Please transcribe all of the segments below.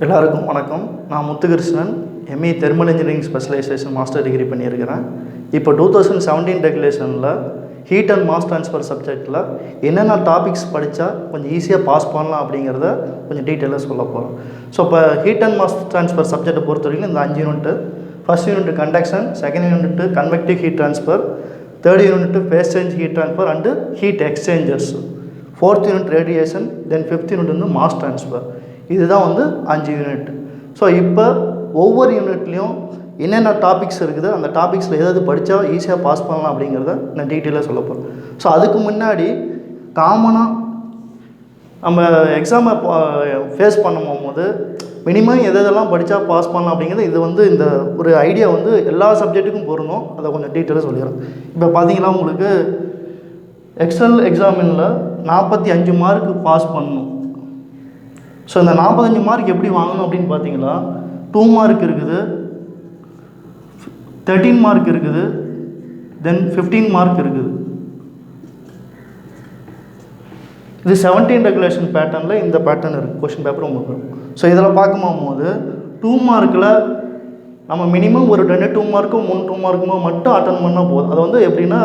எல்லாருக்கும் வணக்கம். நான் Muthukrishnan, ME thermal engineering specialisation master degree பண்ணியிருக்கிறேன். இப்போ 2017 ரெகுலேஷனில் ஹீட் அண்ட் மாஸ் ட்ரான்ஸ்ஃபர் சப்ஜெக்டில் என்னென்ன டாபிக்ஸ் படித்தா கொஞ்சம் ஈஸியாக பாஸ் பண்ணலாம் அப்படிங்கிறத கொஞ்சம் டீட்டெயிலாக சொல்ல போகிறோம். ஸோ இப்போ ஹீட் அண்ட் மாஸ் ட்ரான்ஸ்ஃபர் சப்ஜெக்டை பொறுத்த வரைக்கும் இந்த 5 unit, first unit conduction, second unit convective heat transfer, third unit phase change heat transfer and heat exchangers, fourth unit radiation, then fifth unit வந்து மாஸ் ட்ரான்ஸ்ஃபர். இதுதான் வந்து 5 unit. So இப்போ ஒவ்வொரு யூனிட்லேயும் என்னென்ன டாபிக்ஸ் இருக்குது, அந்த டாபிக்ஸில் எதாவது படித்தா ஈஸியாக பாஸ் பண்ணலாம் அப்படிங்கிறத நான் டீட்டெயிலாக சொல்ல போகிறேன். ஸோ அதுக்கு முன்னாடி காமனாக நம்ம எக்ஸாமை ஃபேஸ் பண்ணும்போது மினிமம் எதெல்லாம் படித்தா பாஸ் பண்ணலாம் அப்படிங்கிறது இது வந்து இந்த ஒரு ஐடியா வந்து எல்லா சப்ஜெக்ட்டுக்கும் பொருந்தும். அதை கொஞ்சம் டீட்டெயிலாக சொல்லிடுறேன். இப்போ பார்த்தீங்கன்னா உங்களுக்கு எக்ஸல் எக்ஸாமினில் 45 மார்க்கு பாஸ் பண்ணணும். ஸோ இந்த 45 மார்க் எப்படி வாங்கணும் அப்படின்னு பார்த்தீங்கன்னா 2 மார்க் இருக்குது, 13 மார்க் இருக்குது, தென் 15 மார்க் இருக்குது. இது 17 ரெகுலேஷன் பேட்டர்னில் இந்த பேட்டர்ன் இருக்குது. கொஷின் பேப்பர் உங்களுக்கு வரும். ஸோ இதில் பார்க்கும்போது 2 மார்க்கில் நம்ம மினிமம் ஒரு 2 மார்க்கோ 3 மார்க்குமோ மட்டும் அட்டன் பண்ணால் போதும். அது வந்து எப்படின்னா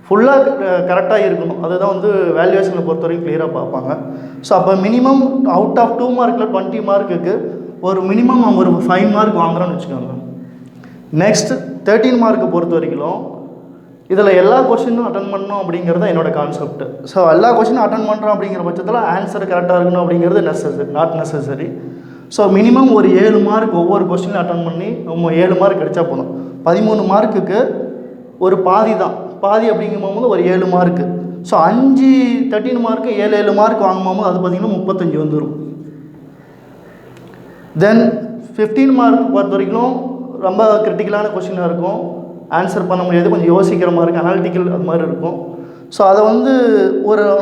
ஃபுல்லாக கரெக்டாக இருக்கணும். அதுதான் வந்து வேல்யூவேஷனை பொறுத்த வரைக்கும் கிளியராக பார்ப்பாங்க. ஸோ அப்போ மினிமம் அவுட் ஆஃப் 2 மார்க்கில் 20 மார்க்குக்கு ஒரு மினிமம் நம்ம ஒரு 5 மார்க் வாங்குறோன்னு வச்சுக்கோங்க. நெக்ஸ்ட் 13 மார்க்கை பொறுத்த வரைக்கும் இதில் எல்லா கொஸ்டினும் அட்டன் பண்ணணும் அப்படிங்கிறது என்னோட கான்செப்ட். ஸோ எல்லா கொஸ்டினும் அட்டன் பண்ணுறோம் அப்படிங்கிற பட்சத்தில் ஆன்சர் கரெக்டாக இருக்கணும் அப்படிங்கிறது நாட் நெசசரி. ஸோ மினிமம் ஒரு 7 மார்க் ஒவ்வொரு கொஸ்டினும் அட்டன் பண்ணி 7 மார்க் கிடைச்சா போதும். 13 மார்க்குக்கு ஒரு பாதி அப்படிங்கும்போது ஒரு 7 மார்க்கு. ஸோ 13 மார்க்கு 7 மார்க் வாங்கும்போது அது பார்த்திங்கன்னா 35 வந்துடும். தென் 15 மார்க் பொறுத்த வரைக்கும் ரொம்ப கிரிட்டிக்கலான கொஸ்டினாக இருக்கும். ஆன்சர் பண்ண முடியாது, கொஞ்சம் யோசிக்கிற மாதிரி, அனாலிட்டிக்கல் அது மாதிரி இருக்கும். ஸோ அதை வந்து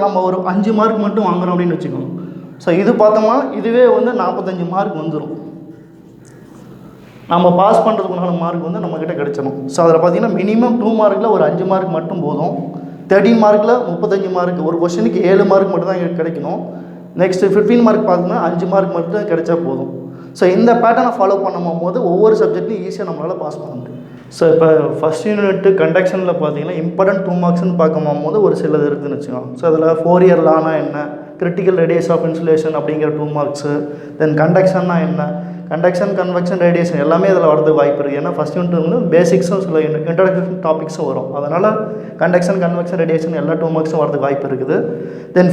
நம்ம ஒரு 5 மார்க் மட்டும் வாங்குகிறோம் அப்படின்னு வச்சுக்கோங்க. ஸோ இது பார்த்தோம்னா இதுவே வந்து 45 மார்க் வந்துடும். நம்ம பாஸ் பண்ணுறதுக்குண்டான மார்க் வந்து நம்மக்கிட்ட கிடச்சிடும். ஸோ அதில் பார்த்தீங்கன்னா மினிமம் 2 மார்க்கில் ஒரு 5 மார்க் மட்டும் போதும். 13 மார்க்கில் 35 மார்க், ஒரு கொஸ்டினுக்கு 7 மார்க் மட்டும் தான் கிடைக்கணும். நெக்ஸ்ட்டு 15 மார்க் பார்த்தீங்கன்னா 5 மார்க் மட்டும் கிடைச்சா போதும். ஸோ இந்த பேட்டர்னை ஃபாலோ பண்ணும்போது ஒவ்வொரு சப்ஜெக்ட்லையும் ஈஸியாக நம்மளால் பாஸ் பண்ண முடியும். ஸோ இப்போ ஃபஸ்ட் யூனிட்டு கண்டக்ஷனில் பார்த்தீங்கன்னா இம்பார்ட்டன்ட் 2 மார்க்ஸ்னு பார்க்கும்போது ஒரு சிலது இருக்குதுன்னு வச்சுக்கோங்க. ஸோ அதில் ஃபோரியர் லானா என்ன, கிரிட்டிக்கல் ரேடியஸ் ஆஃப் இன்சுலேஷன் அப்படிங்கிற 2 மார்க்ஸு, தென் கண்டக்ஷன்னா என்ன, கண்டக்ஷன், கன்வெக்ஷன், ரேடியேஷன் எல்லாமே இதில் வரதுக்கு வாய்ப்பு இருக்குது. ஏன்னா ஃபஸ்ட் யூனிட் வந்து பேசிக்ஸும் சில இன்ட்ரோடக்ஷன் டாபிக்ஸும் வரும். அதனால் கண்டக்ஷன், கன்வெக்ஷன், ரேடியேஷன் எல்லா 2 மார்க்ஸும் வரதுக்கு வாய்ப்பு இருக்குது. தென்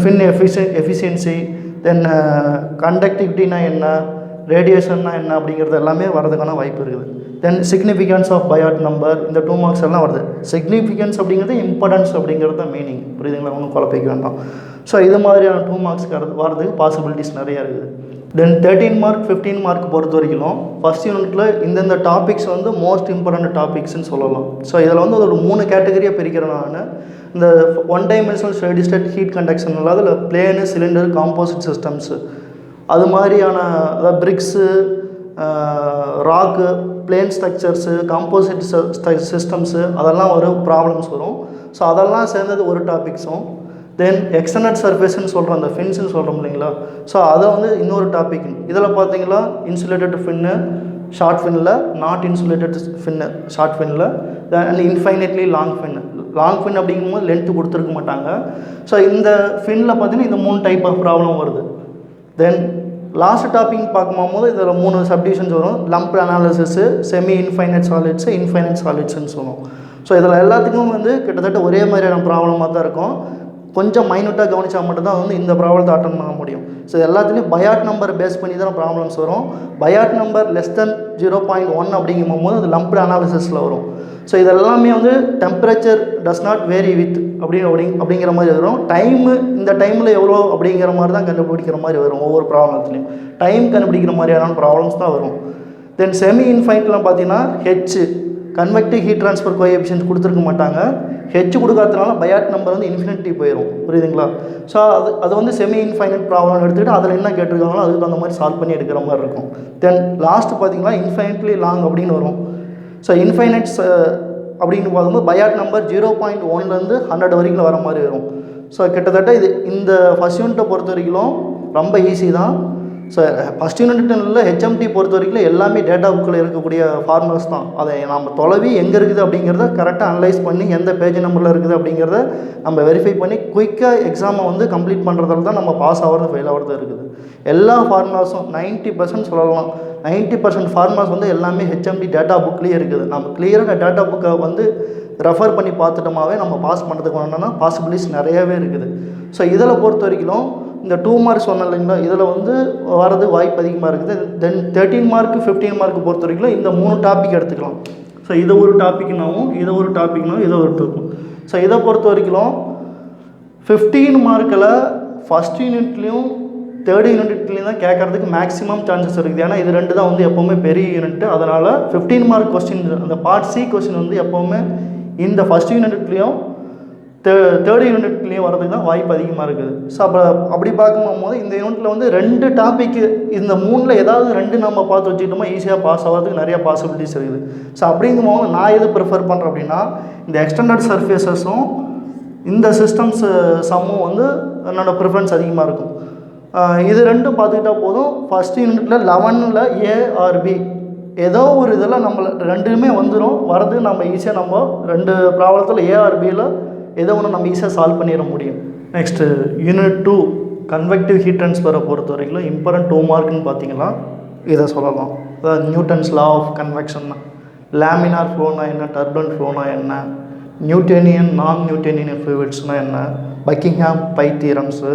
எஃபிஷியன்சி, தென் கண்டக்டிவிட்டினா என்ன, ரேடியேஷன்னா என்ன அப்படிங்கிறது எல்லாமே வரதுக்கான வாய்ப்பு இருக்குது. தென் சிக்னிஃபிகன்ஸ் ஆஃப் பயாட் நம்பர், இந்த 2 மார்க்ஸ் எல்லாம் வருது. சிக்னிஃபிகன்ஸ் அப்படிங்கிறது இம்பார்ட்டன்ஸ் அப்படிங்கிறது தான் மீனிங், புரியுதுங்களா? ஒன்றும் குழப்பிக்க வேண்டாம். ஸோ இது மாதிரியான 2 மார்க்ஸ்க்கு வரதுக்கு பாசிபிலிட்டிஸ் நிறையா இருக்குது. தென் 13 மார்க் 15 மார்க் பொறுத்த வரைக்கும் ஃபஸ்ட் யூனிட்டில் இந்தந்த டாபிக்ஸ் வந்து மோஸ்ட் இம்பார்ட்டன்ட் டாபிக்ஸ்ன்னு சொல்லலாம். ஸோ இதில் வந்து ஒரு 3 கேட்டகரியாக பிரிக்கிறேன் நான். இந்த 1 dimensional steady state heat conduction இல்லாத அதில் பிளேனு, சிலிண்டர், காம்போசிட் சிஸ்டம்ஸு, அது மாதிரியான அதாவது பிரிக்ஸு, ராக்கு, பிளேன் ஸ்ட்ரக்சர்ஸு, காம்போசிட் சிஸ்டம்ஸு, அதெல்லாம் ஒரு ப்ராப்ளம்ஸ் வரும். ஸோ அதெல்லாம் சேர்ந்தது ஒரு டாபிக்ஸும். தென் எக்ஸ்டர்னல் சர்ஃபேஸ்ன்னு சொல்கிறோம், அந்த ஃபின்ஸுன்னு சொல்கிறோம் இல்லைங்களா? ஸோ அதை வந்து இன்னொரு டாபிக். இதில் பார்த்தீங்களா இன்சுலேட்டட் ஃபின்னு ஷார்ட் ஃபின்னில், நாட் இன்சுலேட்டட் ஃபின்னு ஷார்ட் ஃபின்னில், அண்ட் இன்ஃபைனைட்லி லாங் ஃபின் அப்படிங்கும்போது லென்த்து கொடுத்துருக்க மாட்டாங்க. ஸோ இந்த ஃபின்னில் பார்த்தீங்கன்னா இந்த 3 டைப் ஆஃப் ப்ராப்ளம் வருது. தென் லாஸ்ட் டாபிக் பார்க்கும்போது இதில் 3 சப்டிவிஷன்ஸ் வரும். Lump analysis, semi infinite solids, infinite சாலிட்ஸ்ன்னு சொல்லுவோம். ஸோ இதில் எல்லாத்துக்கும் வந்து கிட்டத்தட்ட ஒரே மாதிரியான ப்ராப்ளமாக தான் இருக்கும். கொஞ்சம் மைனூட்டாக கவனித்தா மட்டும்தான் வந்து இந்த ப்ராப்ளத்தை அட்டன் பண்ண முடியும். ஸோ எல்லாத்துலேயும் பயாட் நம்பர் பேஸ் பண்ணி தான் ப்ராப்ளம்ஸ் வரும். பயாட் நம்பர் லெஸ் தென் 0.1 அப்படிங்கும்போது அது லம்ப்டு அனாலிசிஸில் வரும். ஸோ இதெல்லாமே வந்து temperature does not vary with அப்படிங்கிற மாதிரி வரும். டைமு இந்த டைமில் எவ்வளோ அப்படிங்கிற மாதிரி தான் கண்டுபிடிக்கிற மாதிரி வரும். ஒவ்வொரு ப்ராப்ளத்துலேயும் டைம் கண்டுபிடிக்கிற மாதிரியான ப்ராப்ளம்ஸ் தான் வரும். தென் செமி இன்ஃபைனைட்லாம் பார்த்தீங்கன்னா கன்வெக்டிவ் ஹீட் ட்ரான்ஸ்ஃபர் கோஎஃபிஷியன்ட் கொடுத்துருக்க மாட்டாங்க. கொடுக்காததுனால பயாட் நம்பர் வந்து இன்ஃபினிட்டி போயிடும், புரியுதுங்களா? ஸோ அது வந்து செமி இன்ஃபைனைட் ப்ராப்ளம் எடுத்துக்கிட்டு அதில் என்ன கேட்டிருக்காங்களோ அதுக்கு அந்த மாதிரி சால்வ் பண்ணி எடுக்கிற மாதிரி இருக்கும். தென் லாஸ்ட்டு பார்த்தீங்கன்னா இன்ஃபைனைட்லி லாங் அப்படின்னு வரும். ஸோ இன்ஃபைனைட்ஸ் அப்படின்னு பார்க்கும்போது பயாட் நம்பர் 0.1லேருந்து 100 வரைக்கும் வர மாதிரி வரும். ஸோ கிட்டத்தட்ட இந்த ஃபர்ஸ்ட் யூனிட்டை பொறுத்த வரைக்கும் ரொம்ப ஈஸி தான். ஸோ ஃபஸ்ட் யூனிட்டில் ஹெச்எம்டி பொறுத்த வரைக்கும் எல்லாமே டேட்டா புக்கில் இருக்கக்கூடிய ஃபார்முலாஸ் தான். அதை நம்ம தொலைவி எங்கே இருக்குது அப்படிங்கிறத கரெக்டாக அனலைஸ் பண்ணி எந்த பேஜ் நம்பரில் இருக்குது அப்படிங்கிறத நம்ம வெரிஃபை பண்ணி குயிக்காக எக்ஸாமை வந்து கம்ப்ளீட் பண்ணுறதுல தான் நம்ம பாஸ் ஆகிறது ஃபெயில் ஆகிறது இருக்குது. எல்லா ஃபார்முலாஸும் 90% சொல்லலாம். 90% ஃபார்முலாஸ் வந்து எல்லாமே ஹெச்எம்டி டேட்டா புக்லேயே இருக்குது. நம்ம கிளியராக டேட்டா புக்கை வந்து ரெஃபர் பண்ணி பார்த்துட்டோமாவே நம்ம பாஸ் பண்ணுறதுக்கு வேணும்னா பாசிபிலிட்டிஸ் நிறையவே இருக்குது. ஸோ இதில் பொறுத்த வரைக்கும் இந்த 2 மார்க் சொன்னேன் இல்லைங்களா, இதில் வந்து வரது வாய்ப்பு அதிகமாக இருக்குது. தென் 13 மார்க் 15 மார்க் பொறுத்த வரைக்கும் இந்த 3 டாபிக் எடுத்துக்கலாம். ஸோ இதை ஒரு டாப்பிக்னாவும் இதை ஒரு டாப்பிக்னாவும் இதை ஒரு டாபிக். ஸோ இதை பொறுத்த வரைக்கும் 15 மார்க்கில் ஃபஸ்ட் யூனிட்லேயும் தேர்ட் யூனிட்லேயும் தான் கேட்குறதுக்கு மேக்ஸிமம் சான்சஸ் இருக்குது. ஏன்னா இது 2 தான் வந்து எப்போவுமே பெரிய யூனிட்டு. அதனால் 15 மார்க் கொஸ்டின் அந்த பார்ட் சி கொஸ்டின் வந்து எப்போவுமே இந்த ஃபஸ்ட் யூனிட்லேயும் தேர்ட் யூனிட்லேயும் வரதுக்கு தான் வாய்ப்பு அதிகமாக இருக்குது. ஸோ அப்படி பார்க்கும்போது இந்த யூனிட்டில் வந்து 2 டாப்பிக்கு இந்த 3ல் ஏதாவது 2 நம்ம பார்த்து வச்சுக்கிட்டோமா ஈஸியாக பாஸ் ஆகிறதுக்கு நிறைய பாசிபிலிட்டிஸ் இருக்குது. ஸோ அப்படிங்கும்போது நான் எது ப்ரிஃபர் பண்ணுறேன் அப்படின்னா இந்த எக்ஸ்டெண்டட் சர்ஃபேஸஸும் இந்த சிஸ்டம்ஸ் சம்மும் வந்து என்னோடய ப்ரிஃபரன்ஸ் அதிகமாக இருக்கும். இது 2 பார்த்துக்கிட்டா போதும். ஃபஸ்ட் யூனிட்டில் 11ல் ஏஆர்பி ஏதோ ஒரு இதெல்லாம் நம்மளை 2மே வந்துடும். வரது நம்ம ஈஸியாக நம்ம 2 ப்ராப்ளத்தில் ஏஆர்பியில் ஏதோ ஒன்று நம்ம ஈஸியாக சால்வ் பண்ணிட முடியும். நெக்ஸ்ட்டு யூனிட் 2 கன்வெக்டிவ் ஹீட் ட்ரான்ஸ்ஃபரை பொறுத்த வரைக்கும் இம்பார்ட்டன்ட் 2 மார்க்குன்னு பார்த்தீங்கன்னா இதை சொல்லலாம். அதாவது Newton's law of convection, laminar ஃப்ளோனா என்ன, டர்புலன்ட் ஃப்ளோனா என்ன, நியூட்டனியன் நான் நியூட்டனியன் ஃப்ளூயிட்ஸ்னால் என்ன, Buckingham pi theorems,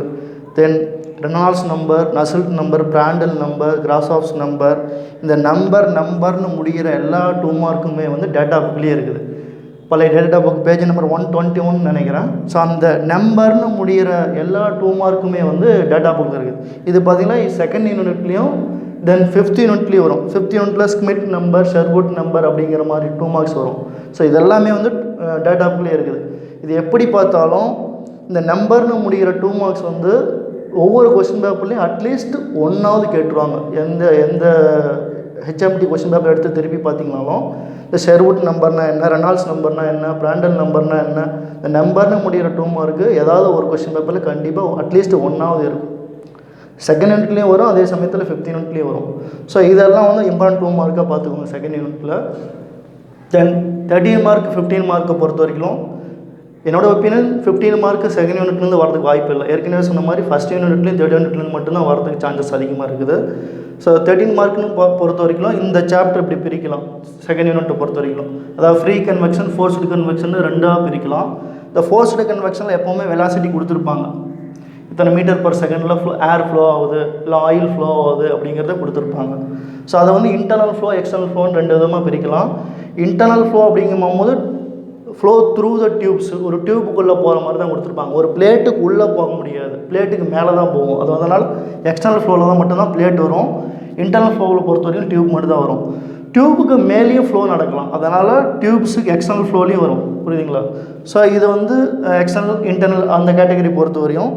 then Reynolds number, Nusselt number, Prandtl number, Grashof's number. இந்த நம்பர்னு முடிகிற எல்லா 2 மார்க்குமே வந்து டேட்டா புக்லேயே இருக்குது. பழைய டேட்டா புக் பேஜ் நம்பர் 121 நினைக்கிறேன். ஸோ அந்த நம்பர்னு முடிகிற எல்லா 2 மார்க்குமே வந்து டேட்டா புக் இருக்குது. இது பார்த்திங்கன்னா செகண்ட் யூனிட்லேயும் தென் 5th யூனிட்லேயும் வரும். 5th யூனிட்டில் ஸ்மிட் நம்பர், ஷெர்வுட் நம்பர் அப்படிங்கிற மாதிரி 2 மார்க்ஸ் வரும். ஸோ இதெல்லாமே வந்து டேட்டா புக்லேயே இருக்குது. இது எப்படி பார்த்தாலும் இந்த நம்பர்னு முடிகிற 2 மார்க்ஸ் வந்து ஒவ்வொரு கொஸ்டின் பேப்பர்லேயும் அட்லீஸ்ட் 1ஆவது கேட்டுருவாங்க. எந்த ஹெச்எம்டி கொஸ்டின் பேப்பர் எடுத்து திருப்பி பார்த்தீங்கனாலும் இந்த ஷெர்வுட் நம்பர்னா என்ன, ரெனால்ட்ஸ் நம்பர்னா என்ன, பிராண்டல் நம்பர்னா என்ன, இந்த நம்பர்னு முடிகிற 2 மார்க்கு ஏதாவது ஒரு கொஸ்டின் பேப்பரில் கண்டிப்பாக அட்லீஸ்ட் 1ஆவது இருக்கும். செகண்ட் யூனிட்லேயும் வரும், அதே சமயத்தில் 5th யூனிட்லேயும் வரும். ஸோ இதெல்லாம் வந்து இம்பார்ட்டன்ட் 2 மார்க்காக பார்த்துக்கோங்க செகண்ட் யூனிட்டில். தென் 13 மார்க் 15 மார்க்கை பொறுத்த வரைக்கும் என்னோடய ஒப்பீனியன் 15 மார்க்கு செகண்ட் யூனிட்லேருந்து வரதுக்கு வாய்ப்பு இல்லை. ஏற்கனவே சொன்ன மாதிரி ஃபஸ்ட் யூனிட்லேயும் தேர்ட் யூனிட்லேருந்து மட்டும்தான் வரதுக்கு சான்சஸ் அதிகமாக இருக்குது. ஸோ 13 மார்க்னு பொறுத்த வரைக்கும் இந்த சாப்டர் இப்படி பிரிக்கலாம். செகண்ட் யூனிட்டை பொறுத்த வரைக்கும் அதாவது ஃப்ரீ கன்வெக்ஷன், ஃபோர்ஸ்டு கன்வெக்ஷன் 2ஆக பிரிக்கலாம். இந்த ஃபோர்ஸ்டு கன்வெக்ஷனில் எப்போவுமே வெலாசிட்டி கொடுத்துருப்பாங்க. இத்தனை மீட்டர் பர் செகண்டில் ஏர் ஃப்ளோ ஆகுது, இல்லை ஆயில் ஃப்ளோ ஆகுது அப்படிங்கிறத கொடுத்துருப்பாங்க. ஸோ அதை வந்து இன்டர்னல் ஃப்ளோ, எக்ஸ்டர்னல் ஃப்ளோன்னு 2 விதமாக பிரிக்கலாம். இன்டர்னல் ஃப்ளோ அப்படிங்கும்போது ஃப்ளோ த்ரூ த டியூப்ஸ், ஒரு டியூப்புக்குள்ளே போகிற மாதிரி தான் கொடுத்துருப்பாங்க. ஒரு பிளேட்டுக்கு உள்ளே போக முடியாது, பிளேட்டுக்கு மேலே தான் போகும். அது அதனால் எக்ஸ்டர்னல் ஃப்ளோவில் தான் மட்டும்தான் பிளேட் வரும். இன்டர்னல் ஃப்ளோவில் பொறுத்த வரைக்கும் டியூப் மட்டும் தான் வரும். டியூபுக்கு மேலேயும் ஃப்ளோ நடக்கலாம், அதனால் டியூப்ஸுக்கு எக்ஸ்டர்னல் ஃப்ளோலையும் வரும். புரியுதுங்களா? ஸோ இது வந்து எக்ஸ்டர்னல் இன்டர்னல் அந்த கேட்டகரி பொறுத்த வரையும்.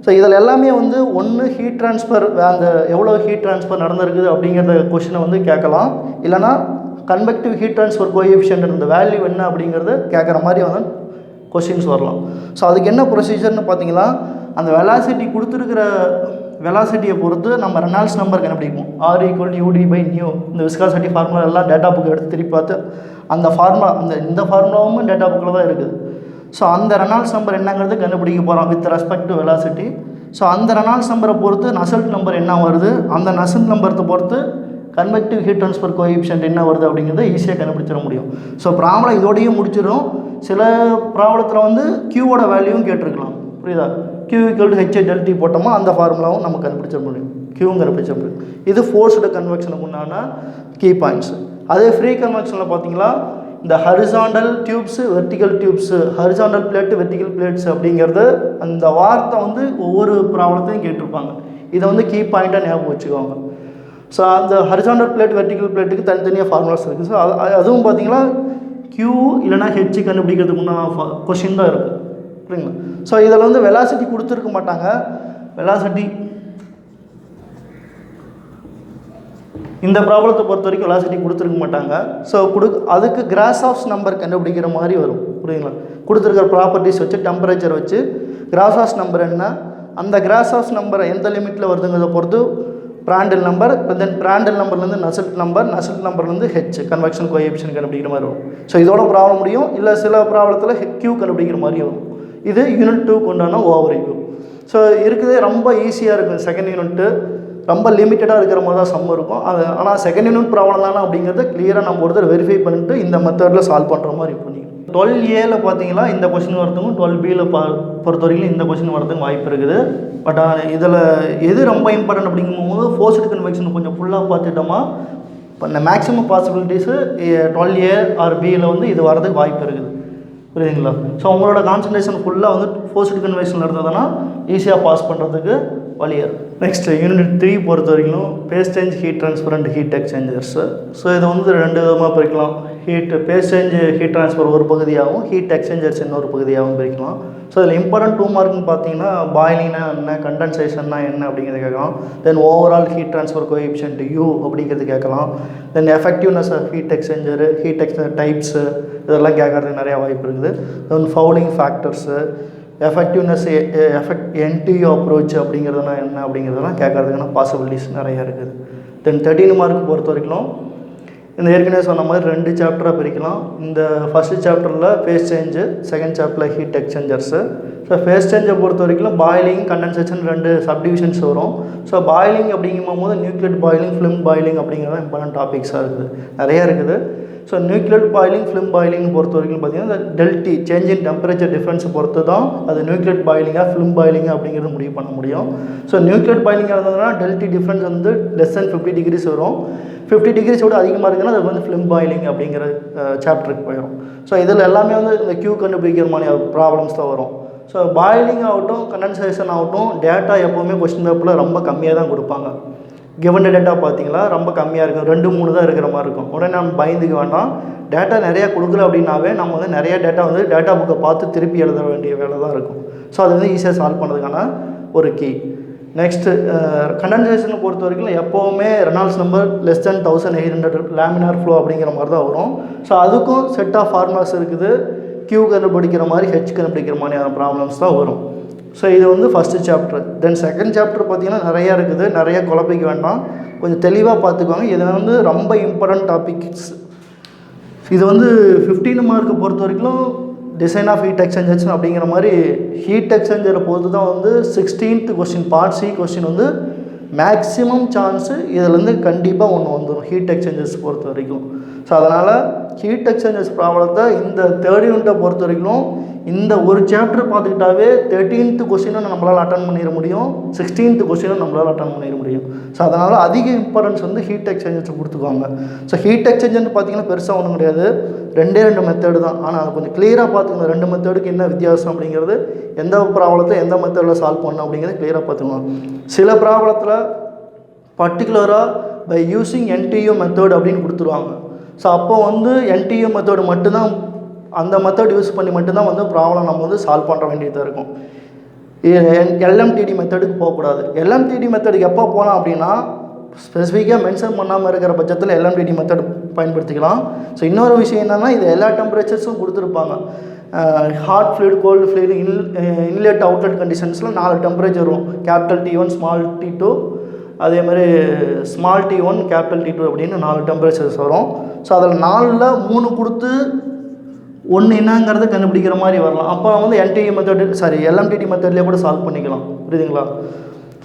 ஸோ இதில் எல்லாமே வந்து ஒன்று ஹீட் ட்ரான்ஸ்ஃபர், அந்த எவ்வளோ ஹீட் ட்ரான்ஸ்ஃபர் நடந்திருக்குது அப்படிங்கிற கொஷினை வந்து கேட்கலாம். இல்லைனா கன்வெக்டிவ் ஹீட் ட்ரான்ஸ்ஃபர் கோஎஃபிஷியன்ட் இந்த வேல்யூ என்ன அப்படிங்கிறத கேட்குற மாதிரி வந்து கொஷின்ஸ் வரலாம். ஸோ அதுக்கு என்ன ப்ரொசீஜர்னு பார்த்தீங்கன்னா, அந்த வெலாசிட்டி கொடுத்துருக்கிற வெலாசிட்டியை பொறுத்து நம்ம ரெனால்ட்ஸ் நம்பர் கண்டுபிடிப்போம். R=UD/υ. இந்த விஸ்காசிட்டி ஃபார்முலா எல்லாம் டேட்டா புக் எடுத்து திருப்பி பார்த்து அந்த ஃபார்முலா இந்த ஃபார்முலாவும் டேட்டா புக்கில் தான் இருக்குது. ஸோ அந்த ரெனால்ட்ஸ் நம்பர் என்னங்கிறது கண்டுபிடிக்க போகிறோம் with respect to velocity. So அந்த ரெனால்ட்ஸ் நம்பரை பொறுத்து நசல்ட் நம்பர் என்ன வருது, அந்த நசல்ட் நம்பரை பொறுத்து கன்வெக்டிவ் ஹீட் ட்ரான்ஸ்ஃபர் கோஎஃபிஷியன்ட் என்ன வருது அப்படிங்கிறத ஈஸியாக கண்டுபிடிச்சிட முடியும். ஸோ ப்ராப்ளம் இதோடையும் முடிச்சிடும். சில ப்ராப்ளத்தில் வந்து கியூவோட வேல்யூவும் கேட்டிருக்கலாம். புரியுதா? Q=H∆T போட்டோமா அந்த ஃபார்முலாவும் நம்ம கண்டுபிடிச்சிட முடியும், கியூவும் கண்டுபிடிச்ச முடியும். இது ஃபோர்ஸ்டு கன்வெக்ஷனுக்கு உண்டான கீ பாயிண்ட்ஸ். அதே ஃப்ரீ கன்வெக்ஷனில் பார்த்தீங்களா, இந்த horizontal tubes, vertical tubes, horizontal plate, vertical plates அப்படிங்கிறது அந்த வார்த்தை வந்து ஒவ்வொரு ப்ராப்ளத்தையும் கேட்டிருப்பாங்க. இதை வந்து கீ பாயிண்ட்டாக ஞாபகம் வச்சுக்கோங்க. ஸோ அந்த ஹரிசாண்டல் பிளேட், வெர்டிக்கல் பிளேட்டுக்கு தனித்தனியாக ஃபார்முலாஸ் இருக்குது. ஸோ அதுவும் பார்த்தீங்கன்னா Q இல்லைனா H கண்டுபிடிக்கிறதுக்கு முன்னாடி கொஷின் தான் இருக்குது. புரியுங்களா? ஸோ இதில் வந்து வெலாசிட்டி கொடுத்துருக்க மாட்டாங்க. வெலாசிட்டி இந்த ப்ராப்ளத்தை பொறுத்த வரைக்கும் வெலாசிட்டி கொடுத்துருக்க மாட்டாங்க. ஸோ அதுக்கு கிராஸ்ஹாஃப்ஸ் நம்பர் கண்டுபிடிக்கிற மாதிரி வரும். புரியுங்களா? கொடுத்துருக்கிற ப்ராப்பர்ட்டிஸ் வச்சு, டெம்பரேச்சர் வச்சு கிராஸ்ஹாஃப்ஸ் நம்பர் என்ன, அந்த கிராஸ்ஹாஃப்ஸ் நம்பரை எந்த லிமிட்டில் வருதுங்கிறத பொறுத்து பிராண்டல் நம்பர், தென் பிராண்டல் நம்பர்லேருந்து நசல்ட் நம்பர்லேருந்து ஹெச் கன்வெக்ஷன் கோஎஃபிஷியன்ட் கண்டுபிடிக்கிற மாதிரி வரும். ஸோ இதோட ப்ராப்ளம் முடியும். இல்லை சில ப்ராப்ளத்தில் கியூ கண்டுபிடிக்கிற மாதிரி வரும். இது யூனிட் 2 கொண்டான ஓவர் வியூ. ஸோ இருக்கிறதே ரொம்ப ஈஸியாக இருக்கும். செகண்ட் யூனிட்டு ரொம்ப லிமிட்டடாக இருக்கிற மாதிரி தான் சம் இருக்கும். அது ஆனால் செகண்ட் யூனிட் ப்ராப்ளம் தானே அப்படிங்கிறத கிளியராக நம்ம ஒருத்தர் வெரிஃபை பண்ணிட்டு இந்த மெத்தடில் சால்வ் பண்ணுற மாதிரி பண்ணிக்கணும். 12A பார்த்தீங்கன்னா இந்த கொஸ்டின் வரதுக்கும் 12Bயில் பொறுத்த வரைக்கும் இந்த கொஸ்டின் வரதுக்கும் வாய்ப்பு இருக்குது. பட் இதில் எது ரொம்ப இம்பார்ட்டன்ட் அப்படிங்கும்போது ஃபோர்ஸ்டு கன்வெக்ஷன் கொஞ்சம் ஃபுல்லாக பார்த்துட்டோமா இப்போ இந்த மேக்ஸிமம் பாசிபிலிட்டிஸு 12A ஆர் Bயில் வந்து இது வரதுக்கு வாய்ப்பு இருக்குது. புரியுதுங்களா? ஸோ உங்களோட கான்சன்ட்ரேஷன் ஃபுல்லாக வந்து ஃபோர்ஸ்டு கன்வெக்ஷனில் இருந்ததுன்னா ஈஸியாக பாஸ் பண்ணுறதுக்கு வழியாக இருக்கும். நெக்ஸ்ட் யூனிட் 3 பொறுத்த வரைக்கும் phase change, heat transfer and heat exchangers. So இதை வந்து 2 விதமாக பிரிக்கலாம். பேஸ் சேஞ்ச் ஹீட் ட்ரான்ஸ்ஃபர் ஒரு பகுதியாகவும் ஹீட் எக்ஸ்சேஞ்சர்ஸ் இன்னொரு பகுதியாகவும் பிரிக்கலாம். ஸோ இதில் இம்பார்ட்டன்ட் 2 மார்க்னு பார்த்தீங்கன்னா பாயிலிங்னா என்ன, கண்டென்சேஷன்னா என்ன அப்படிங்கிறது கேட்கலாம். Then overall heat transfer coefficient U அப்படிங்கிறது கேட்கலாம். Then effectiveness of heat exchanger, heat exchanger types இதெல்லாம் கேட்கறதுக்கு நிறையா வாய்ப்பு இருக்குது. Then fouling factors, effectiveness, NTU approach அப்படிங்கிறதுனா என்ன அப்படிங்கிறதெல்லாம் கேட்கறதுக்கான பாசிபிலிட்டிஸ் நிறையா இருக்குது. தென் 13 மார்க் பொறுத்த வரைக்கும் இந்த ஏற்கனவே சொன்ன மாதிரி 2 சாப்டராக பிரிக்கலாம். இந்த ஃபஸ்ட்டு சாப்டரில் ஃபேஸ் சேஞ்சு, செகண்ட் சாப்டரில் ஹீட் எக்ஸ்சேஞ்சர்ஸு. ஸோ ஃபேஸ் சேஞ்சை பொறுத்த வரைக்கும் பாயிலிங், கண்டென்சேஷன் 2 சப்டிவிஷன்ஸ் வரும். ஸோ பாயிலிங் அப்படிங்கும்போது நியூக்ளியேட் பாயிலிங், ஃபிலிம் பாயிலிங் அப்படிங்கிறது இம்பார்ட்டன்ட் டாபிக்ஸாக இருக்குது, நிறையா இருக்குது. So nucleate boiling, film boiling பொறுத்த வரைக்கும் பார்த்தீங்கன்னா இந்த டெல்டி சேஞ்ச் இன் டெம்பரேச்சர் டிஃப்ரென்ஸை பொறுத்து தான் அது நியூக்ளியேட் பாயிலிங்காக ஃபிலிம் பாயிலிங்காக அப்படிங்கிறது முடிவு பண்ண முடியும். ஸோ நியூக்ளியேட் பாயிலிங்காக இருந்ததுன்னா டெல்டி டிஃப்ரென்ஸ் வந்து லெஸ் தென் 50 டிகிரிஸ் வரும். 50 டிகிரிஸோட அதிகமாக இருக்குன்னா அது வந்து ஃபிலிம் பாயிலிங் அப்படிங்கிற சாப்டருக்கு போயிடும். ஸோ இதில் எல்லாமே வந்து இந்த கியூ கண்டுபிடிக்கிற மாதிரி ப்ராப்ளம்ஸ் தான் வரும். ஸோ பாயிலிங் ஆகட்டும், கண்டென்சேஷன் ஆகட்டும், டேட்டா எப்போவுமே கொஸ்டின் பேப்பரில் ரொம்ப கம்மியாக தான் கொடுப்பாங்க. கிவன் டேட்டா பார்த்தீங்களா ரொம்ப கம்மியாக இருக்கும், 2-3 தான் இருக்கிற மாதிரி இருக்கும். உடனே நம்ம பயந்துக்க வேண்டாம். டேட்டா நிறையா கொடுக்கல அப்படின்னாவே நம்ம வந்து நிறைய டேட்டா வந்து டேட்டா புக்கை பார்த்து திருப்பி எழுத வேண்டிய வேலை தான் இருக்கும். ஸோ அது வந்து ஈஸியாக சால்வ் பண்ணுறதுக்கான ஒரு கீ. நெக்ஸ்ட்டு கண்டென்சேஷனை பொறுத்த வரைக்கும் எப்போவுமே Reynolds number less than 1800 laminar flow அப்படிங்கிற மாதிரி தான் வரும். ஸோ அதுக்கும் செட் ஆஃப் ஃபார்முலாஸ் இருக்குது. கியூ கண்டுபிடிக்கிற மாதிரி, ஹெச் கண்டுபிடிக்கிற மாதிரியான ப்ராப்ளம்ஸ் தான் வரும். ஸோ இது வந்து first chapter. Then second chapter பார்த்திங்கன்னா நிறையா இருக்குது, நிறைய குழப்பிக்க வேண்டாம், கொஞ்சம் தெளிவாக பார்த்துக்குவாங்க. இது வந்து ரொம்ப இம்பார்ட்டன்ட் டாபிக்ஸ். இது வந்து 15 மார்க்கை பொறுத்த வரைக்கும் டிசைன் ஆஃப் ஹீட் எக்ஸ்சேஞ்சர்ஸ் அப்படிங்கிற மாதிரி ஹீட் எக்ஸ்சேஞ்சரை பொறுத்து தான் வந்து 16th question part C question வந்து மேக்ஸிமம் சான்ஸு இதிலேருந்து கண்டிப்பாக ஒன்று வந்துடும் ஹீட் எக்ஸ்சேஞ்சர்ஸ் பொறுத்த வரைக்கும். ஸோ அதனால் ஹீட் எக்ஸ்சேஞ்சர்ஸ் ப்ராப்ளத்தை இந்த 3rd யூனிட்டை பொறுத்த வரைக்கும் இந்த ஒரு சாப்டர் பார்த்துக்கிட்டாவே 13th கொஸ்டினும் நம்மளால் அட்டன் பண்ணிட முடியும், 16th கொஸ்டினும் நம்மளால் அட்டன் பண்ணிட முடியும். ஸோ அதனால் அதிக இம்பார்ட்டன்ஸ் வந்து ஹீட் எக்ஸ்சேஞ்சர்ஸ் கொடுத்துக்குவாங்க. ஸோ ஹீட் எக்ஸ்சேஞ்சர் பார்த்தீங்கன்னா பெருசாக ஒன்றும் கிடையாது, 2 மெத்தடு தான். ஆனால் அதை கொஞ்சம் கிளியராக பார்த்துக்கணும், 2 மெத்தடுக்கு என்ன வித்தியாசம் அப்படிங்கிறது, எந்த ப்ராப்ளத்தை எந்த மெத்தடில் சால்வ் பண்ணணும் அப்படிங்கிறது கிளியராக பார்த்துக்கணும். சில ப்ராப்ளத்தில் பர்டிகுலராக பை யூஸிங் NTU மெத்தட் அப்படின்னு கொடுத்துருவாங்க. ஸோ அப்போ வந்து NTU மெத்தடு மட்டும்தான், அந்த மெத்தட் யூஸ் பண்ணி மட்டும்தான் வந்து ப்ராப்ளம் நம்ம வந்து சால்வ் பண்ண வேண்டியதாக இருக்கும். LMTD மெத்தடுக்கு போகக்கூடாது. LMTD மெத்தடுக்கு எப்போ போகலாம் அப்படின்னா ஸ்பெசிஃபிக்காக மென்ஷன் பண்ணாமல் இருக்கிற பட்சத்தில் LMTD மெத்தட் பயன்படுத்திக்கலாம். ஸோ இன்னொரு விஷயம் என்னென்னா இது எல்லா டெம்பரேச்சர்ஸும் கொடுத்துருப்பாங்க. Hot fluid, cold fluid, inlet outlet கண்டிஷன்ஸில் 4 டெம்பரேச்சர் வரும். கேபிட்டல் T1, ஸ்மால் T2, அதே மாதிரி ஸ்மால் T1, கேபிட்டல் T2 அப்படின்னு 4 டெம்பரேச்சர்ஸ் வரும். ஸோ அதில் 4ல் 3 கொடுத்து 1 என்னங்கிறத கண்டுபிடிக்கிற மாதிரி வரலாம். அப்போ வந்து LMTD மெத்தட்லேயே கூட சால்வ் பண்ணிக்கலாம். புரியுதுங்களா?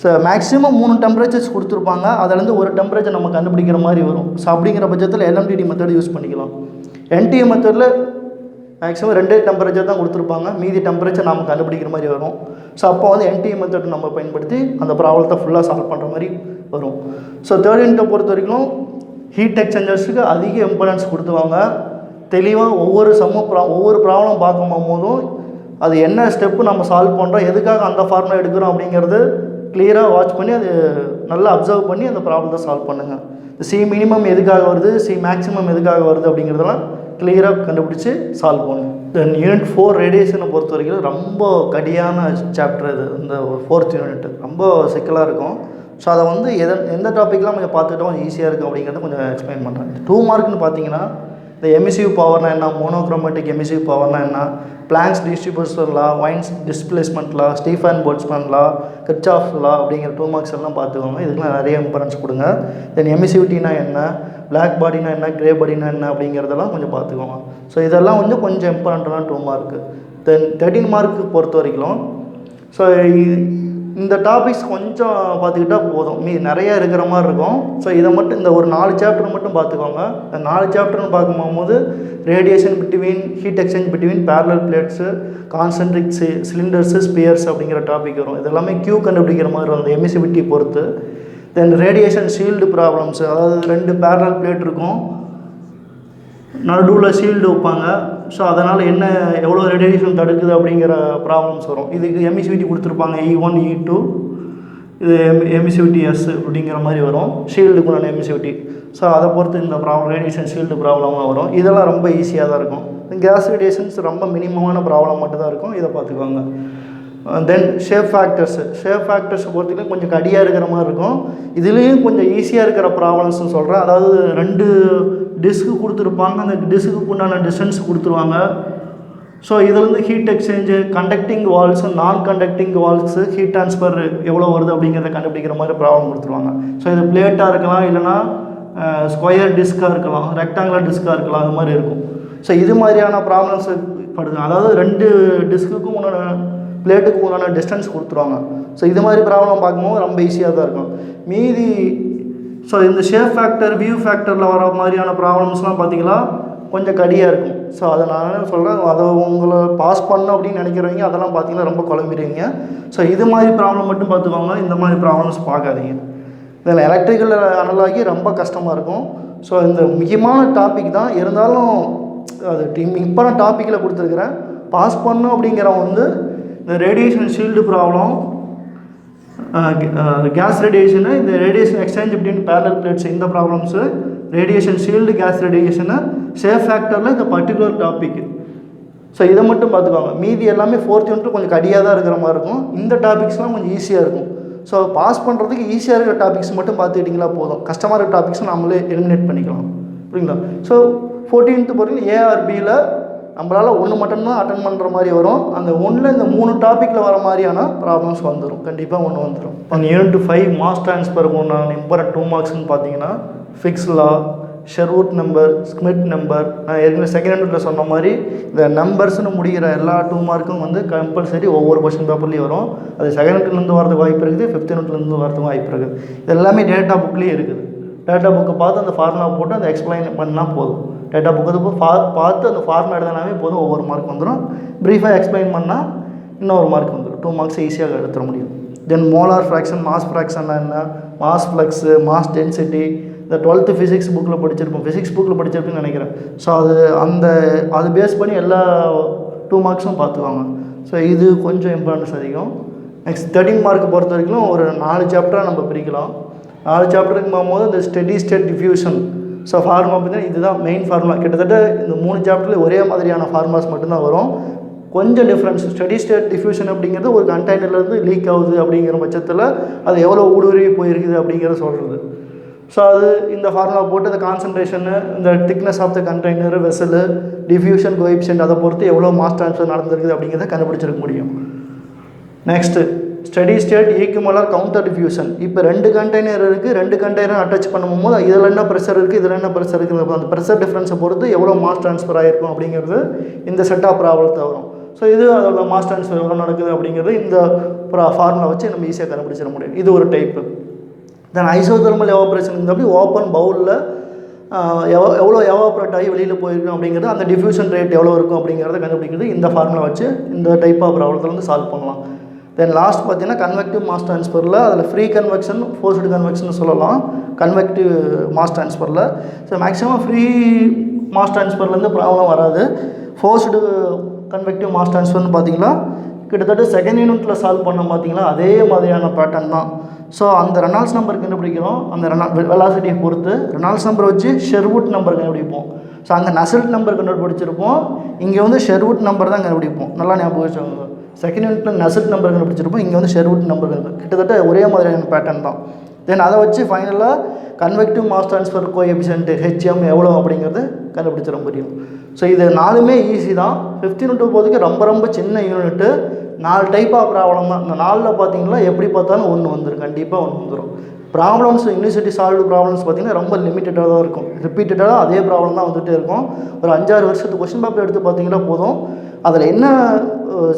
ஸோ மேக்ஸிமம் 3 டெம்பரேச்சர்ஸ் கொடுத்துருப்பாங்க, அதிலேருந்து ஒரு டெம்பரேச்சர் நம்ம கண்டுபிடிக்கிற மாதிரி வரும். ஸோ அப்படிங்கிற பட்சத்தில் LMTD மெத்தட் யூஸ் பண்ணிக்கலாம். NTU மெத்தடில் மேக்ஸிமம் 2 டெம்பரேச்சர் தான் கொடுத்துருப்பாங்க, மீதி டெம்பரேச்சர் நம்ம கண்டுபிடிக்கிற மாதிரி வரும். ஸோ அப்போ வந்து NTU மெத்தட் நம்ம பயன்படுத்தி அந்த ப்ராப்ளத்தை ஃபுல்லாக சால்வ் பண்ணுற மாதிரி வரும். ஸோ 3rd யூனிட்டை பொறுத்த வரைக்கும் ஹீட் எக்ஸ்சேஞ்சர்ஸுக்கு அதிக இம்பார்ட்டன்ஸ் கொடுத்துவாங்க. தெளிவாக ஒவ்வொரு ப்ராப்ளம் பார்க்கும் போதும் அது என்ன ஸ்டெப்பு நம்ம சால்வ் பண்ணுறோம், எதுக்காக அந்த ஃபார்முலா எடுக்கிறோம் அப்படிங்கிறது கிளியராக வாட்ச் பண்ணி அது நல்லா அப்சர்வ் பண்ணி அந்த ப்ராப்ளத்தை சால்வ் பண்ணுங்கள். C மினிமம் எதுக்காக வருது, C மேக்ஸிமம் எதுக்காக வருது அப்படிங்கிறதெல்லாம் கிளியராக கண்டுபிடிச்சி சால்வ் பண்ணுங்க. தென் யூனிட் 4 ரேடியேஷனை பொறுத்த வரைக்கும் ரொம்ப கடியான சாப்டர் இது. இந்த 4th யூனிட் ரொம்ப சிக்கலாக இருக்கும். ஸோ அதை வந்து எந்த டாப்பிக்லாம் கொஞ்சம் பார்த்துக்கிட்டோம் ஈஸியாக இருக்கும் அப்படிங்கிறத கொஞ்சம் எக்ஸ்பிளைன் பண்ணுறேன். 2 மார்க்னு பார்த்தீங்கன்னா இந்த எமிசிவ் பவர்னா என்ன, மோனோக்ரோமேட்டிக் எமிசிவ் பவர்னா என்ன, பிளாங்க்ஸ் டிஸ்ட்ரிபியூஷன் லா, வைன்ஸ் டிஸ்பிளேஸ்மெண்ட் லா, ஸ்டீஃபன் போல்ட்ஸ்மேன் லா, கிர்ச்சாஃப் லா அப்படிங்கிற 2 மார்க்ஸ் எல்லாம் பார்த்துக்கோங்க. இதுக்கெலாம் நிறைய இம்பார்ட்டன்ஸ் கொடுங்க. தென் எமிசிவிட்டினா என்ன, பிளாக் பாடினா என்ன, கிரே பாடினா என்ன அப்படிங்கிறதெல்லாம் கொஞ்சம் பார்த்துக்கோங்க. ஸோ இதெல்லாம் கொஞ்சம் இம்பார்ட்டண்ட்டான 2 மார்க்கு. தென் 13 மார்க்கு பொறுத்த வரைக்கும் ஸோ இந்த டாபிக்ஸ் கொஞ்சம் பார்த்துக்கிட்டா போதும், மீதி நிறையா இருக்கிற மாதிரி இருக்கும். ஸோ இதை மட்டும் இந்த ஒரு 4 சாப்டர் மட்டும் பார்த்துக்கோங்க. இந்த 4 சாப்டர்னு பார்க்கும்போது radiation between, heat exchange between parallel plates, concentric cylinders, spheres அப்படிங்கிற டாபிக் வரும். இது எல்லாமே கியூ கண்டுபிடிக்கிற மாதிரி வரும் அந்த எமிசிவிட்டி பொறுத்து. தென் ரேடியேஷன் ஷீல்டு ப்ராப்ளம்ஸு, அதாவது 2 பேரலல் பிளேட் இருக்கும், நடுவில் ஷீல்டு வைப்பாங்க. ஸோ அதனால் என்ன எவ்வளோ ரேடியேஷன் தடுக்குது அப்படிங்கிற ப்ராப்ளம்ஸ் வரும். இதுக்கு எமிசிவிட்டி கொடுத்துருப்பாங்க E1 E2, இது எமிசிவிட்டி S அப்படிங்கிற மாதிரி வரும், ஷீல்டுக்குள்ள எமிசிவிட்டி. ஸோ அதை பொறுத்து இந்த ப்ராப்ளம் ரேடியேஷன் ஷீல்டு ப்ராப்ளமாக வரும். இதெல்லாம் ரொம்ப ஈஸியாக தான் இருக்கும். கேஸ் ரேடியேஷன்ஸ் ரொம்ப மினிமமான ப்ராப்ளம் மட்டும் தான் இருக்கும், இதை பார்த்துக்கோங்க. தென் ஷேப் ஃபேக்டர்ஸ் பொறுத்தவரைக்கும் கொஞ்சம் கடியாக இருக்கிற மாதிரி இருக்கும். இதுலேயும் கொஞ்சம் ஈஸியாக இருக்கிற ப்ராப்ளம்ஸ்னு சொல்கிறேன். அதாவது 2 டிஸ்க்கு கொடுத்துருப்பாங்க, அந்த டிஸ்க்கு உண்டான டிஸ்டன்ஸ் கொடுத்துருவாங்க. ஸோ இதுலேருந்து ஹீட் எக்ஸ்சேஞ்சு, கண்டக்டிங் வால்ஸு, நான் கண்டக்டிங் வால்ஸு, ஹீட் ட்ரான்ஸ்ஃபர் எவ்வளோ வருது அப்படிங்கிறத கண்டுபிடிக்கிற மாதிரி ப்ராப்ளம் கொடுத்துருவாங்க. ஸோ இது பிளேட்டாக இருக்கலாம், இல்லைனா ஸ்கொயர் டிஸ்காக இருக்கலாம், ரெக்டாங்குலர் டிஸ்காக இருக்கலாம், அது மாதிரி இருக்கும். ஸோ இது மாதிரியான ப்ராப்ளம்ஸ் படுது. அதாவது 2 டிஸ்க்குக்கும் உண்டான பிளேட்டுக்கு உண்டான டிஸ்டன்ஸ் கொடுத்துருவாங்க. ஸோ இது மாதிரி ப்ராப்ளம் பார்க்கும்போது ரொம்ப ஈஸியாக தான் இருக்கும். மீதி ஸோ இந்த ஷேப் ஃபேக்டர், வியூ ஃபேக்டரில் வர மாதிரியான ப்ராப்ளம்ஸ்லாம் பார்த்திங்கன்னா கொஞ்சம் கடியாக இருக்கும். ஸோ அதை நான் சொல்கிறேன், அதை உங்களை பாஸ் பண்ணணும் அப்படின்னு நினைக்கிறவங்க அதெல்லாம் பார்த்திங்கன்னா ரொம்ப குழம்பிடுவீங்க. ஸோ இது மாதிரி ப்ராப்ளம் மட்டும் பார்த்துக்கோங்க, இந்த மாதிரி ப்ராப்ளம்ஸ் பார்க்காதீங்க. இதில் எலக்ட்ரிக்கல் அனலாகி ரொம்ப கஷ்டமாக இருக்கும். ஸோ இந்த முக்கியமான டாபிக் தான், இருந்தாலும் அது இப்போ டாப்பிக்கில் கொடுத்துருக்குறேன். பாஸ் பண்ணணும் அப்படிங்கிறவங்க இந்த radiation shield problem, gas radiation, இந்த radiation exchange between parallel plates, இந்த problems, radiation shield, gas radiation, shape ஃபேக்டரில் இந்த பர்டிகுலர் டாபிக். ஸோ இதை மட்டும் பார்த்துக்கோங்க. மீதி எல்லாமே 4th யூனிட்டில் கொஞ்சம் கடியாக தான் இருக்கிற மாதிரி இருக்கும். இந்த டாபிக்ஸ்லாம் கொஞ்சம் ஈஸியாக இருக்கும். ஸோ பாஸ் பண்ணுறதுக்கு ஈஸியாக இருக்கிற டாபிக்ஸ் மட்டும் பார்த்துக்கிட்டிங்களா போதும், கஷ்டமாக இருக்கிற டாபிக்ஸை நம்மளே எலிமினேட் பண்ணிக்கலாம். புரியுங்களா? ஸோ 14th பொறுத்தவரைக்கும் ARBயில் நம்மளால் 1 மட்டும்தான் அட்டன் பண்ணுற மாதிரி வரும். அந்த 1ல் இந்த 3 டாப்பிக்கில் வர மாதிரியான ப்ராப்ளம்ஸ் வந்துடும், கண்டிப்பாக 1 வந்துடும். அந்த யூனிட் 5 மாஸ் ட்ரான்ஸ்ஃபருக்கு உண்டான இம்பார்ட்டன்ட் 2 மார்க்ஸ்னு பார்த்தீங்கன்னா ஃபிக்ஸ் லா, ஷெர்வுட் நம்பர், ஸ்மித் நம்பர். நான் ஏற்கனவே செகண்ட் யூனிட்டில் சொன்ன மாதிரி இந்த நம்பர்ஸ்னு முடிகிற எல்லா 2 மார்க்கும் கம்பல்சரி ஒவ்வொரு கொஸ்டின் பேப்பர்லேயும் வரும். அது செகண்ட் யூனிட்லேருந்து வரதுக்கு வாய்ப்பு இருக்குது, 5th யூனிட்லேருந்து வரதுக்கு வாய்ப்பு இருக்குது. இது எல்லாமே டேட்டா புக்லேயே இருக்குது. டேட்டா புக்கை பார்த்து அந்த ஃபார்முலா போட்டு அந்த எக்ஸ்பிளைன் பண்ணால் போதும். டேட்டா புக்கு பார்த்து அந்த ஃபார்முலா எழுதினாவே போதும், ஒவ்வொரு மார்க் வந்துடும். ப்ரீஃபாக எக்ஸ்பிளைன் பண்ணால் இன்னொரு மார்க் வந்துடும். 2 மார்க்ஸ் ஈஸியாக எடுத்துட முடியும். தென் மோலார் ஃப்ராக்ஷன், மாஸ் ஃப்ராக்ஷன்னா என்ன, மாஸ் ஃப்ளக்ஸு, மாஸ் டென்சிட்டி, இந்த 12th ஃபிசிக்ஸ் புக்கில் படிச்சிருப்போம், ஃபிசிக்ஸ் புக்கில் படிச்சிருப்பேன்னு நினைக்கிறேன். ஸோ அது பேஸ் பண்ணி எல்லா 2 மார்க்ஸும் பார்த்துக்குவாங்க. ஸோ இது கொஞ்சம் இம்பார்ட்டன்ஸ் அதிகம். நெக்ஸ்ட் 13 மார்க் பொறுத்த வரைக்கும் ஒரு 4 சாப்டராக நம்ம பிரிக்கலாம். 4 சாப்டருக்கு போகும்போது இந்த steady state diffusion. So formula பார்த்தீங்கன்னா இதுதான் மெயின் ஃபார்முலா. கிட்டத்தட்ட இந்த 3 சாப்டரில் ஒரே மாதிரியான ஃபார்முலாஸ் மட்டும்தான் வரும். கொஞ்சம் டிஃப்ரென்ஸ். ஸ்டெடி ஸ்டேட் டிஃப்யூஷன் அப்படிங்கிறது ஒரு கண்டெய்னர்லேருந்து லீக் ஆகுது அப்படிங்கிற பட்சத்தில் அது எவ்வளோ ஊடுருவி போயிருக்குது அப்படிங்கிறத சொல்கிறது. ஸோ அது இந்த ஃபார்முலா போட்டு இந்த கான்சன்ட்ரேஷனு, இந்த thickness of the container, vessel, diffusion coefficient, அதை பொறுத்து எவ்வளோ மாஸ் ட்ரான்ஸ்ஃபர் நடந்திருக்குது அப்படிங்கிறத கண்டுபிடிச்சிருக்க முடியும். Next steady state equimolar counter diffusion. இப்போ 2 கண்டெய்னர் இருக்குது, 2 கண்டெய்னர் அட்டாச் பண்ணும்போது இதில் என்ன ப்ரெஷர் இருக்குது, இதில் என்ன ப்ரெஷர் இருக்குது, அந்த ப்ரெஷர் டிஃப்ரென்ஸை பொறுத்து எவ்வளோ மாஸ் ட்ரான்ஸ்ஃபர் ஆகிருக்கும் அப்படிங்கிறது இந்த செட் ஆஃப் ப்ராப்ளத்தை வரும். ஸோ இது அதோட மாஸ் ட்ரான்ஸ்ஃபர் எவ்வளோ நடக்குது அப்படிங்கிறது இந்த ஃபார்முலா வச்சு நம்ம ஈஸியாக கண்டுபிடிச்சிட முடியும். இது ஒரு டைப்பு. தென் ஐசோதெர்மல் எவாப்ரேஷன் அப்படி ஓப்பன் பவுலில் எவ்வளோ எவாப்ரேட் ஆகி வெளியில் போயிருக்கும் அப்படிங்கிறது, அந்த டிஃப்யூஷன் ரேட் எவ்வளோ இருக்கும் அப்படிங்கிறத கண்டுபிடிக்கிறது இந்த ஃபார்முலா வச்சு இந்த டைப் ஆஃப் ப்ராப்ளத்தில் சால்வ் பண்ணலாம். தென் லாஸ்ட் பார்த்தீங்கன்னா கன்வெக்டிவ் மாஸ் ட்ரான்ஸ்ஃபரில் அதில் ஃப்ரீ கன்வெக்ஷன், ஃபோர்ஸ்டு கன்வெக்ஷன் சொல்லலாம். கன்வெக்டிவ் மாஸ் ட்ரான்ஸ்ஃபரில் ஸோ மேக்ஸிமம் ஃப்ரீ மாஸ் ட்ரான்ஸ்ஃபர்லேருந்து ப்ராப்ளம் வராது. ஃபோர்ஸ்டு கன்வெக்டிவ் மாஸ் ட்ரான்ஸ்ஃபர்னு பார்த்தீங்கன்னா கிட்டத்தட்ட செகண்ட் யூனிட்டில் சால்வ் பண்ண பார்த்தீங்கன்னா அதே மாதிரியான பேட்டர்ன் தான். ஸோ அந்த ரெனால்ட்ஸ் நம்பர் கண்டுபிடிக்கிறோம், அந்த வெலாசிட்டியை பொறுத்து ரெனால்ட்ஸ் நம்பர் வச்சு ஷெர்வுட் நம்பர் கண்டுபிடிப்போம். ஸோ அங்கே நசல்ட் நம்பர் கண்டுபிடிச்சிருப்போம், இங்கே ஷெர்வுட் நம்பர் தான் கண்டுபிடிப்போம். நல்லா ஞாபகம் வச்சுக்கோங்க. செகண்ட் யூனிட்டில் நசல்ட் நம்பர் கண்டுபிடிச்சிருப்போம், இங்கே ஷெர்வுட் நம்பர் கிட்டத்தட்ட ஒரே மாதிரியான பேட்டர்ன் தான். தென் அதை வச்சு ஃபைனலாக convective mass transfer coefficient HM எவ்வளோ அப்படிங்கிறது கண்டுபிடிச்சிட முடியும். ஸோ இது 4மே ஈஸி தான். 15 யூனிட் போகிறதுக்கு ரொம்ப ரொம்ப சின்ன யூனிட்டு, 4 டைப் ஆஃப் ப்ராப்ளம் தான். இந்த 4ல் பார்த்தீங்கன்னா எப்படி பார்த்தாலும் ஒன்று வந்துடும், கண்டிப்பாக ஒன்று வந்துடும். ப்ராப்ளம்ஸ் யூனிவர்சிட்டி சால்வ்டு ப்ராப்ளம்ஸ் பார்த்திங்கன்னா ரொம்ப லிமிட்டடாக தான் இருக்கும். ரிப்பீட்டடாக அதே ப்ராப்ளம் தான் வந்துகிட்டே இருக்கும். ஒரு 5-6 வருஷத்துக்கு கொஸ்டின் பேப்பர் எடுத்து பார்த்தீங்கன்னா போதும், அதில் என்ன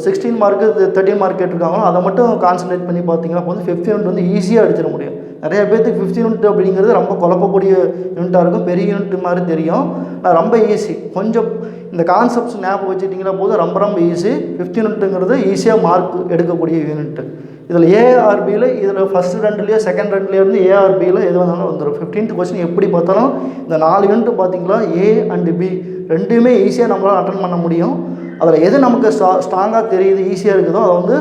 16 மார்க்கு 13 மார்க் கேட்டிருக்காங்களோ அதை மட்டும் கான்சன்ட்ரேட் பண்ணி பார்த்தீங்கன்னா போதும் 15 யூனிட் வந்து ஈஸியாக அடிச்சிட முடியும். நிறைய பேர்த்துக்கு 15 யூனிட் அப்படிங்கிறது ரொம்ப குழப்பக்கூடிய யூனிட்டாக இருக்கும், பெரிய யூனிட் மாதிரி தெரியும். ரொம்ப ஈஸி, கொஞ்சம் இந்த கான்செப்ட்ஸ் ஞாபகம் வச்சுட்டிங்கன்னா போதும் ரொம்ப ரொம்ப ஈஸி. 15 யூனிட்டுங்கிறது ஈஸியாக மார்க் எடுக்கக்கூடிய யூனிட்டு. இதில் ஏஆர்பியில் இதில் ஃபஸ்ட்டு ரெண்டுலேயோ செகண்ட் ரெண்டுலேருந்து ஏஆர்பியில் எது வந்தாலும் வந்துடும். 15th கொஸ்டின் எப்படி பார்த்தாலும் இந்த 4 யூனிட் பார்த்தீங்களா, A அண்ட் B ரெண்டுமே ஈஸியாக நம்மளால் அட்டன் பண்ண முடியும். அதில் எது நமக்கு ஸ்ட்ராங்காக தெரியுது, ஈஸியாக இருக்குதோ அதை வந்து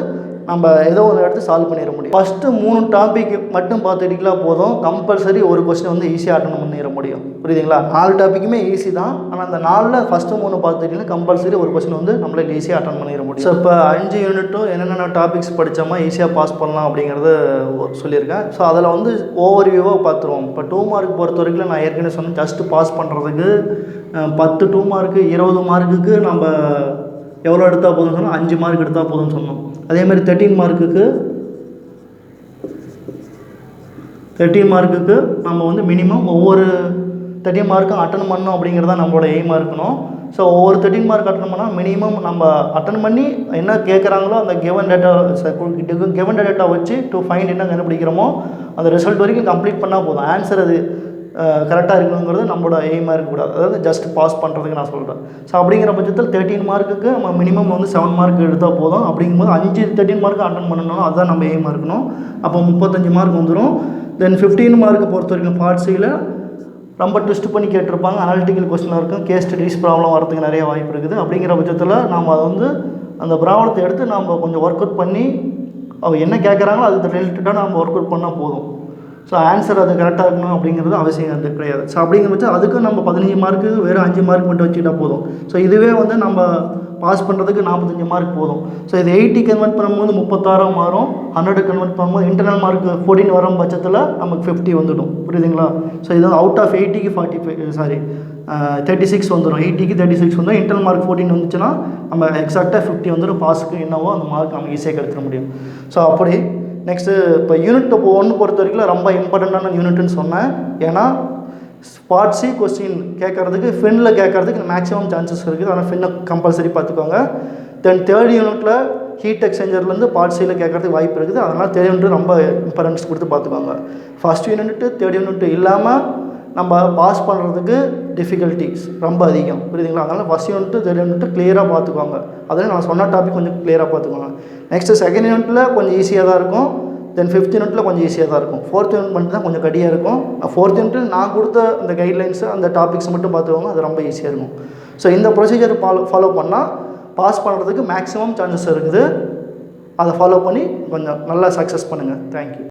நம்ம ஏதோ ஒரு இடத்து சால்வ் பண்ணிட முடியும். ஃபஸ்ட்டு 3 டாபிக் மட்டும் பார்த்துட்டிங்களா போதும், கம்பல்சரி ஒரு கொஸ்டின் வந்து ஈஸியாக அட்டன் பண்ணிட முடியும். புரியுதுங்களா? 4 டாப்பிக்குமே ஈஸி தான். ஆனால் அந்த 4ல் ஃபஸ்ட்டு 3 பார்த்துட்டிங்கன்னா கம்பல்சரி ஒரு கொஸ்டின் வந்து நம்மளால் ஈஸியாக அட்டன் பண்ணிட முடியும். ஸோ இப்போ 5 யூனிட்டும் என்னென்ன டாபிக்ஸ் படித்தோமா ஈஸியாக பாஸ் பண்ணலாம் அப்படிங்கிறத சொல்லியிருக்கேன். ஸோ அதில் வந்து ஓவர் வியூவாக பார்த்துருவோம். இப்போ 2 மார்க் பொறுத்த வரைக்கும் நான் ஏற்கனவே சொன்னேன், ஜஸ்ட்டு பாஸ் பண்ணுறதுக்கு 10 2 மார்க்கு 20 மார்க்குக்கு நம்ம எவ்வளோ எடுத்தால் போதும்னு சொன்னால் 5 மார்க் எடுத்தால் போதும்னு சொன்னோம். அதேமாதிரி 13 மார்க்குக்கு நம்ம வந்து மினிமம் ஒவ்வொரு 13 மார்க்கும் அட்டன் பண்ணணும் அப்படிங்கிறது தான் நம்மளோட எய்மாக இருக்கணும். ஸோ ஒவ்வொரு 13 மார்க் அட்டன் பண்ணால் மினிமம் நம்ம அட்டன் பண்ணி என்ன கேட்குறாங்களோ அந்த கிவன் டேட்டா வச்சு டு ஃபைண்ட் என்ன கண்டுபிடிக்கிறோமோ அந்த ரிசல்ட் வரைக்கும் கம்ப்ளீட் பண்ணால் போதும். ஆன்சர் அது கரெக்டாக இருக்கணுங்கிறது நம்மளோட எய்மாக இருக்கக்கூடாது. அதாவது ஜஸ்ட் பாஸ் பண்ணுறதுக்கு நான் சொல்கிறேன். ஸோ அப்படிங்கிற பட்சத்தில் 13 மார்க்குக்கு நம்ம மினிமம் வந்து 7 மார்க் எடுத்தால் போதும். அப்படிங்கும்போது 13 மார்க் அட்டன் பண்ணணும், அதுதான் நம்ம எய்மாக இருக்கணும். அப்போ 35 மார்க் வந்துடும். தென் 15 மார்க்கு பொறுத்த வரைக்கும் பார்ட் சியில் ரொம்ப ட்விஸ்ட் பண்ணி கேட்டிருப்பாங்க, அனாலிட்டிக்கல் கொஸ்டினாக இருக்கும், கேஸ் ஸ்டடீஸ் ப்ராப்ளம் வரதுக்கு நிறைய வாய்ப்பு இருக்குது. அப்படிங்கிற பட்சத்தில் நம்ம அதை வந்து அந்த ப்ராப்ளத்தை எடுத்து நம்ம கொஞ்சம் ஒர்க் அவுட் பண்ணி அவங்க என்ன கேட்குறாங்களோ அதுக்கு ரிலேட்டடாக நம்ம ஒர்க் அவுட் பண்ணால் போதும். ஸோ ஆன்சர் அது கரெக்டாக இருக்கணும் அப்படிங்கிறது அவசியம் அது கிடையாது. ஸோ அப்படிங்கிற பட்சம் அதுக்கு நம்ம 15 மார்க்கு வெறும் 5 மார்க் மட்டும் வச்சுக்கிட்டா போதும். ஸோ இதுவே வந்து நம்ம பாஸ் பண்ணுறதுக்கு 45 மார்க் போதும். ஸோ இது 80 கன்வெர்ட் பண்ணும்போது 36 மாறும், 100 கன்வெர்ட் பண்ணும்போது இன்டர்னல் மார்க் 14 வரும் பட்சத்தில் நமக்கு 50 வந்துடும். புரியுதுங்களா? ஸோ இது வந்து அவுட் ஆஃப் 80க்கு 36 வந்துடும். 80க்கு 36 வந்துடும். இன்டர்னல் மார்க் 14 வந்துச்சுன்னா நம்ம எக்ஸாக்டாக 50 வந்துடும். பாஸுக்கு என்னவோ அந்த மார்க் நம்ம ஈஸியாக எடுத்துட முடியும். ஸோ அப்படி நெக்ஸ்ட்டு இப்போ யூனிட் 1 பொறுத்த வரைக்கும் ரொம்ப இம்பார்ட்டண்ட்டான யூனிட்னு சொன்னேன். ஏன்னா பார்ட் சி கொஸ்டின் கேட்குறதுக்கு ஃபின்னில் கேட்குறதுக்கு மேக்ஸிமம் சான்சஸ் இருக்குது. ஆனால் ஃபின்னை கம்பல்சரி பார்த்துக்கோங்க. தென் 3rd யூனிட்டில் ஹீட் எக்ஸ்சேஞ்சர்லேருந்து பார்ட் சியில் கேட்குறதுக்கு வாய்ப்பு இருக்குது. அதனால் 3rd யூனிட் ரொம்ப இம்பார்ட்டன்ஸ் கொடுத்து பார்த்துக்கோங்க. ஃபஸ்ட் யூனிட்டு 3rd யூனிட் இல்லாமல் நம்ம பாஸ் பண்ணுறதுக்கு டிஃபிகல்ட்டிஸ் ரொம்ப அதிகம். புரியுதுங்களா? அதனால் ஃபஸ்ட் யூனிட்டு 3rd யூனிட்டு கிளியராக பார்த்துக்கோங்க. அதில் நான் சொன்ன டாபிக் கொஞ்சம் கிளியராக பார்த்துக்கோங்க. நெக்ஸ்ட்டு 2nd யூனிட்டில் கொஞ்சம் ஈஸியாக தான் இருக்கும். தென் 5th யூனிட்டில் கொஞ்சம் ஈஸியாக தான் இருக்கும். 4th யூனிட் மட்டும் தான் கொஞ்சம் கடியாக இருக்கும். 4th யூனிட்டில் நான் கொடுத்த அந்த கைட்லைன்ஸு அந்த டாபிக்ஸ் மட்டும் பார்த்துக்கோங்க, அது ரொம்ப ஈஸியாக இருக்கும். ஸோ இந்த ப்ரொசீஜர் ஃபாலோ பண்ணால் பாஸ் பண்ணுறதுக்கு மேக்ஸிமம் சான்சஸ் இருக்குது. அதை ஃபாலோ பண்ணி கொஞ்சம் நல்லா சக்ஸஸ் பண்ணுங்கள். தேங்க்யூ.